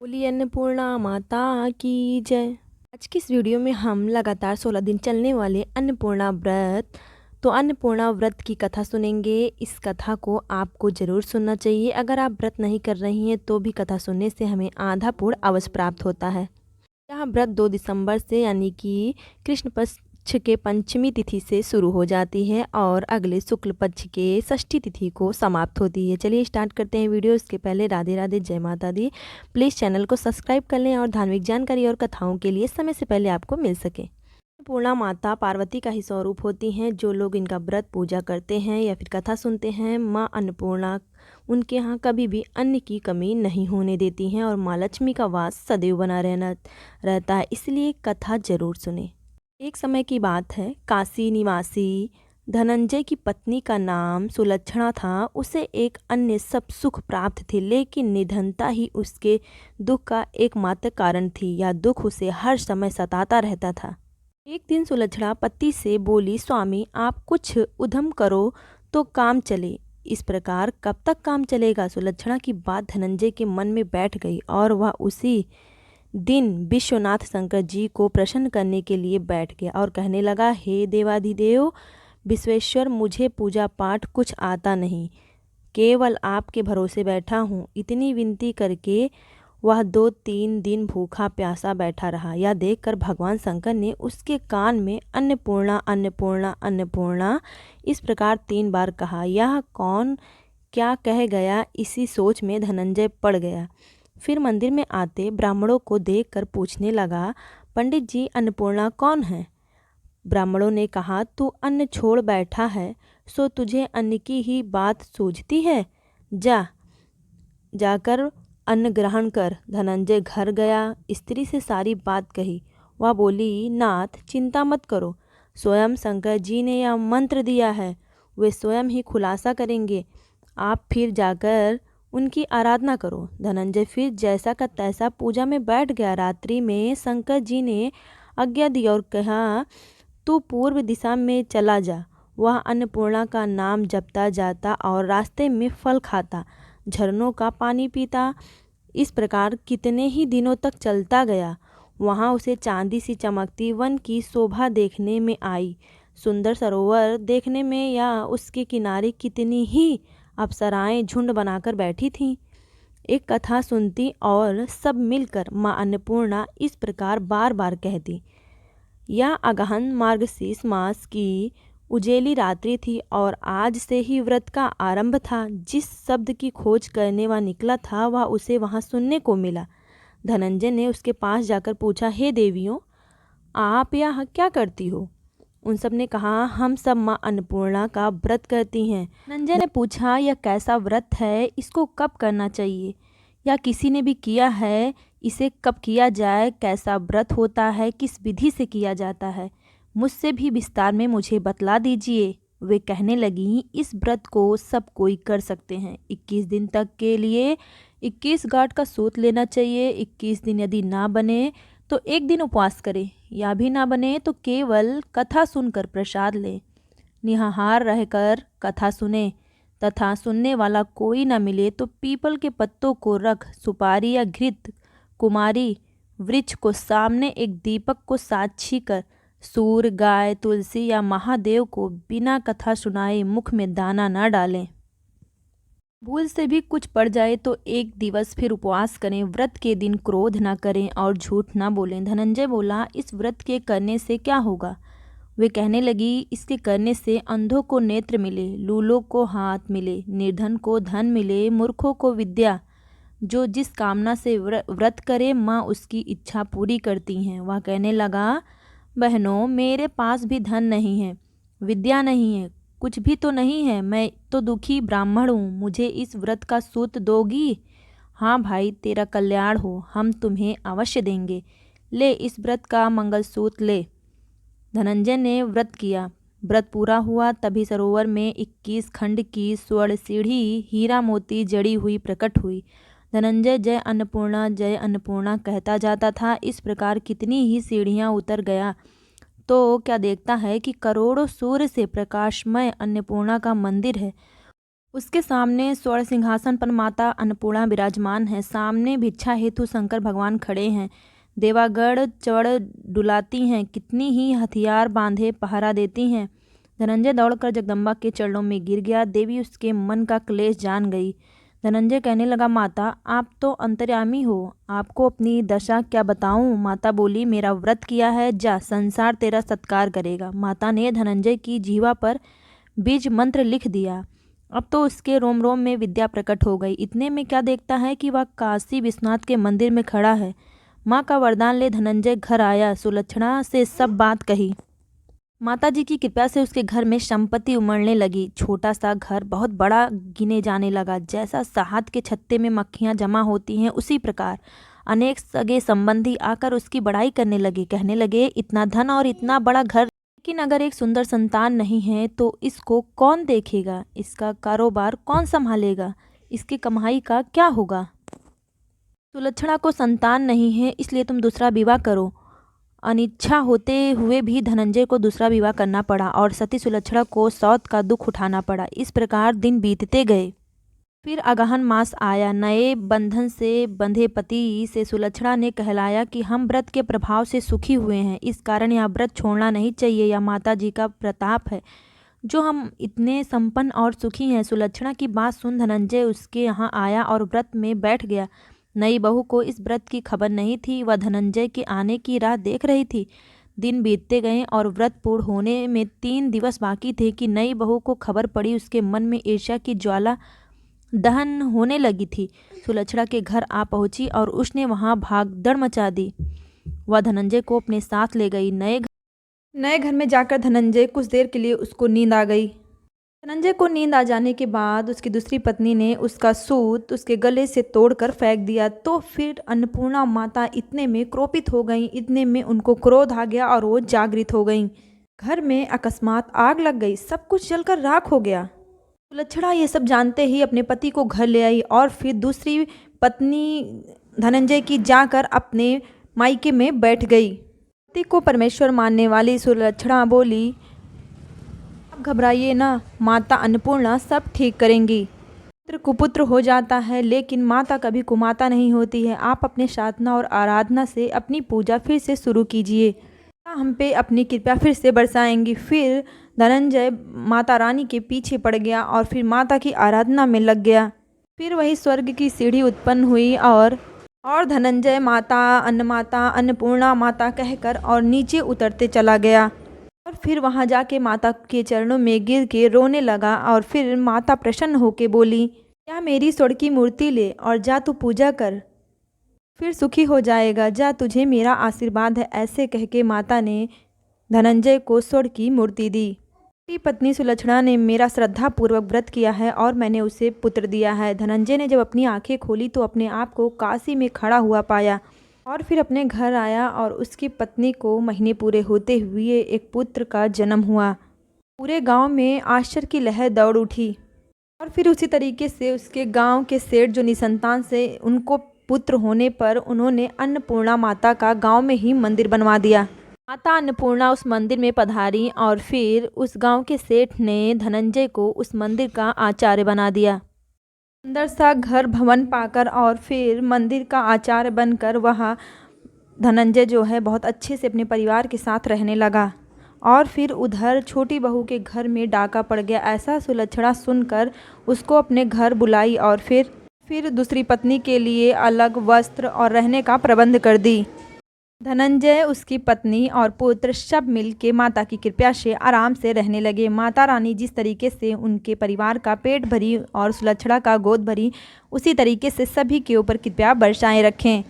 बोली अन्नपूर्णा माता की जय। आज की इस वीडियो में हम लगातार 16 दिन चलने वाले अन्नपूर्णा व्रत की कथा सुनेंगे। इस कथा को आपको ज़रूर सुनना चाहिए। अगर आप व्रत नहीं कर रही हैं तो भी कथा सुनने से हमें आधा पूर्ण अवश्य प्राप्त होता है। यह व्रत 2 दिसंबर से यानी कि कृष्ण पक्ष के पंचमी तिथि से शुरू हो जाती है और अगले शुक्ल पक्ष के षष्ठी तिथि को समाप्त होती है। चलिए स्टार्ट करते हैं वीडियो। इसके पहले राधे राधे, जय माता दी। प्लीज़ चैनल को सब्सक्राइब कर लें और धार्मिक जानकारी और कथाओं के लिए समय से पहले आपको मिल सके। अन्नपूर्णा माता पार्वती का ही स्वरूप होती हैं। जो लोग इनका व्रत पूजा करते हैं या फिर कथा सुनते हैं, माँ अन्नपूर्णा उनके यहाँ कभी भी अन्न की कमी नहीं होने देती हैं और माँ लक्ष्मी का वास सदैव बना रहता है। इसलिए कथा जरूर सुने। एक समय की बात है, काशी निवासी धनंजय की पत्नी का नाम सुलक्षणा था। उसे एक अन्य सब सुख प्राप्त थे, लेकिन निधनता ही उसके दुख का एकमात्र कारण थी। यह दुख उसे हर समय सताता रहता था। एक दिन सुलक्षणा पति से बोली, स्वामी आप कुछ उद्यम करो तो काम चले। इस प्रकार कब तक काम चलेगा? सुलक्षणा की बात धनंजय के मन में बैठ गई और वह उसी दिन विश्वनाथ शंकर जी को प्रसन्न करने के लिए बैठ गया और कहने लगा, हे देवाधिदेव विश्वेश्वर, मुझे पूजा पाठ कुछ आता नहीं, केवल आपके भरोसे बैठा हूँ। इतनी विनती करके वह 2-3 दिन भूखा प्यासा बैठा रहा। यह देखकर भगवान शंकर ने उसके कान में अन्नपूर्णा अन्नपूर्णा अन्नपूर्णा इस प्रकार 3 बार कहा। यह कौन क्या कह गया, इसी सोच में धनंजय पड़ गया। फिर मंदिर में आते ब्राह्मणों को देखकर पूछने लगा, पंडित जी अन्नपूर्णा कौन है? ब्राह्मणों ने कहा, तू अन्न छोड़ बैठा है सो तुझे अन्न की ही बात सूझती है। जाकर अन्न ग्रहण कर। धनंजय घर गया, स्त्री से सारी बात कही। वह बोली, नाथ चिंता मत करो, स्वयं शंकर जी ने यह मंत्र दिया है, वे स्वयं ही खुलासा करेंगे। आप फिर जाकर उनकी आराधना करो। धनंजय फिर जैसा का तैसा पूजा में बैठ गया। रात्रि में शंकर जी ने आज्ञा दी और कहा, तू पूर्व दिशा में चला जा। वह अन्नपूर्णा का नाम जपता जाता और रास्ते में फल खाता, झरनों का पानी पीता। इस प्रकार कितने ही दिनों तक चलता गया। वहाँ उसे चांदी सी चमकती वन की शोभा देखने में आई, सुंदर सरोवर देखने में, या उसके किनारे कितनी ही अप्सराएं झुंड बनाकर बैठी थीं। एक कथा सुनती और सब मिलकर माँ अन्नपूर्णा इस प्रकार बार बार कहती। यह अगहन मार्गशीर्ष मास की उजेली रात्रि थी और आज से ही व्रत का आरंभ था। जिस शब्द की खोज करने वह निकला था वह उसे वहाँ सुनने को मिला। धनंजय ने उसके पास जाकर पूछा, हे देवियों, आप यहाँ क्या करती हो? उन सब ने कहा, हम सब माँ अन्नपूर्णा का व्रत करती हैं। धनंजय ने पूछा, यह कैसा व्रत है? इसको कब करना चाहिए? या किसी ने भी किया है? इसे कब किया जाए? कैसा व्रत होता है? किस विधि से किया जाता है? मुझसे भी विस्तार में मुझे बतला दीजिए। वे कहने लगी, इस व्रत को सब कोई कर सकते हैं। 21 दिन तक के लिए 21 गांठ का सूत लेना चाहिए। 21 दिन यदि ना बने तो एक दिन उपवास करें, या भी ना बने तो केवल कथा सुनकर प्रसाद लें। निहाहार रहकर कथा सुने तथा सुनने वाला कोई न मिले तो पीपल के पत्तों को रख, सुपारी या घृत कुमारी वृक्ष को सामने एक दीपक को साक्षी कर, सूर, गाय, तुलसी या महादेव को बिना कथा सुनाए मुख में दाना न डालें। भूल से भी कुछ पड़ जाए तो एक दिवस फिर उपवास करें। व्रत के दिन क्रोध ना करें और झूठ ना बोलें। धनंजय बोला, इस व्रत के करने से क्या होगा? वे कहने लगी, इसके करने से अंधों को नेत्र मिले, लूलों को हाथ मिले, निर्धन को धन मिले, मूर्खों को विद्या। जो जिस कामना से व्रत करे माँ उसकी इच्छा पूरी करती हैं। वह कहने लगा, बहनों, मेरे पास भी धन नहीं है, विद्या नहीं है, कुछ भी तो नहीं है। मैं तो दुखी ब्राह्मण हूँ, मुझे इस व्रत का सूत दोगी? हाँ भाई, तेरा कल्याण हो, हम तुम्हें अवश्य देंगे। ले, इस व्रत का मंगलसूत्र ले। धनंजय ने व्रत किया। व्रत पूरा हुआ तभी सरोवर में 21 खंड की स्वर्ण सीढ़ी हीरा मोती जड़ी हुई प्रकट हुई। धनंजय जय अन्नपूर्णा कहता जाता था। इस प्रकार कितनी ही सीढ़ियाँ उतर गया तो क्या देखता है कि करोड़ों सूर्य से प्रकाशमय अन्नपूर्णा का मंदिर है। उसके सामने स्वर्ण सिंहासन पर माता अन्नपूर्णा विराजमान है। सामने भिक्षा हेतु शंकर भगवान खड़े हैं। देवागढ़ चढ़ डुलाती हैं, कितनी ही हथियार बांधे पहरा देती हैं। धनंजय दौड़कर जगदम्बा के चरणों में गिर गया। देवी उसके मन का क्लेश जान गई। धनंजय कहने लगा, माता आप तो अंतर्यामी हो, आपको अपनी दशा क्या बताऊं। माता बोली, मेरा व्रत किया है, जा संसार तेरा सत्कार करेगा। माता ने धनंजय की जीवा पर बीज मंत्र लिख दिया। अब तो उसके रोम रोम में विद्या प्रकट हो गई। इतने में क्या देखता है कि वह काशी विश्वनाथ के मंदिर में खड़ा है। माँ का वरदान ले धनंजय घर आया। सुलक्षणा से सब बात कही। माता जी की कृपा से उसके घर में संपत्ति उमड़ने लगी। छोटा सा घर बहुत बड़ा गिने जाने लगा। जैसा शहद के छत्ते में मक्खियाँ जमा होती हैं, उसी प्रकार अनेक सगे संबंधी आकर उसकी बड़ाई करने लगे। कहने लगे, इतना धन और इतना बड़ा घर, लेकिन अगर एक सुंदर संतान नहीं है तो इसको कौन देखेगा, इसका कारोबार कौन संभालेगा, इसकी कमाई का क्या होगा। सुलक्षणा को संतान नहीं है, इसलिए तुम दूसरा विवाह करो। अनिच्छा होते हुए भी धनंजय को दूसरा विवाह करना पड़ा और सती सुलक्षणा को सौत का दुख उठाना पड़ा। इस प्रकार दिन बीतते गए। फिर अगहन मास आया। नए बंधन से बंधे पति से सुलक्षणा ने कहलाया कि हम व्रत के प्रभाव से सुखी हुए हैं, इस कारण यह व्रत छोड़ना नहीं चाहिए। यह माता जी का प्रताप है जो हम इतने संपन्न और सुखी हैं। सुलक्षणा की बात सुन धनंजय उसके यहाँ आया और व्रत में बैठ गया। नई बहू को इस व्रत की खबर नहीं थी। वह धनंजय के आने की राह देख रही थी। दिन बीतते गए और व्रत पूर्ण होने में 3 दिवस बाकी थे कि नई बहू को खबर पड़ी। उसके मन में ईर्ष्या की ज्वाला दहन होने लगी थी। सुलक्षणा के घर आ पहुंची और उसने वहां भागदड़ मचा दी। वह धनंजय को अपने साथ ले गई। नए घर में जाकर धनंजय कुछ देर के लिए उसको नींद आ गई। धनंजय को नींद आ जाने के बाद उसकी दूसरी पत्नी ने उसका सूत उसके गले से तोड़कर फेंक दिया। तो फिर अन्नपूर्णा माता इतने में क्रोपित हो गई। इतने में उनको क्रोध आ गया और वो जागृत हो गई। घर में अकस्मात आग लग गई। सब कुछ जलकर राख हो गया। सुलक्षणा ये सब जानते ही अपने पति को घर ले आई और फिर दूसरी पत्नी धनंजय की जाकर अपने मायके में बैठ गई। पति को परमेश्वर मानने वाली सुलक्षणा बोली, घबराइए ना, माता अन्नपूर्णा सब ठीक करेंगी। पुत्र कुपुत्र हो जाता है लेकिन माता कभी कुमाता नहीं होती है। आप अपने साधना और आराधना से अपनी पूजा फिर से शुरू कीजिए, हम पे अपनी कृपा फिर से बरसाएंगी। फिर धनंजय माता रानी के पीछे पड़ गया और फिर माता की आराधना में लग गया। फिर वही स्वर्ग की सीढ़ी उत्पन्न हुई और धनंजय माता अन्नपूर्णा माता कहकर और नीचे उतरते चला गया। और फिर वहाँ जाके माता के चरणों में गिर के रोने लगा। और फिर माता प्रसन्न होके बोली, क्या मेरी स्वर्ण की मूर्ति ले और जा तू पूजा कर, फिर सुखी हो जाएगा, जा तुझे मेरा आशीर्वाद है। ऐसे कह के माता ने धनंजय को स्वर्ण की मूर्ति दी। मेरी पत्नी सुलक्षणा ने मेरा श्रद्धा पूर्वक व्रत किया है और मैंने उसे पुत्र दिया है। धनंजय ने जब अपनी आंखें खोली तो अपने आप को काशी में खड़ा हुआ पाया और फिर अपने घर आया और उसकी पत्नी को महीने पूरे होते हुए एक पुत्र का जन्म हुआ। पूरे गांव में आश्चर्य की लहर दौड़ उठी। और फिर उसी तरीके से उसके गांव के सेठ जो निसंतान से, उनको पुत्र होने पर उन्होंने अन्नपूर्णा माता का गांव में ही मंदिर बनवा दिया। माता अन्नपूर्णा उस मंदिर में पधारी और फिर उस गांव के सेठ ने धनंजय को उस मंदिर का आचार्य बना दिया। सुंदर सा घर भवन पाकर और फिर मंदिर का आचार्य बनकर वहाँ धनंजय जो है बहुत अच्छे से अपने परिवार के साथ रहने लगा। और फिर उधर छोटी बहू के घर में डाका पड़ गया। ऐसा सुलक्षणा सुनकर उसको अपने घर बुलाई और फिर दूसरी पत्नी के लिए अलग वस्त्र और रहने का प्रबंध कर दी। धनंजय, उसकी पत्नी और पुत्र सब मिलके माता की कृपा से आराम से रहने लगे। माता रानी जिस तरीके से उनके परिवार का पेट भरी और सुलक्षणा का गोद भरी, उसी तरीके से सभी के ऊपर कृपा बरसाएं रखें।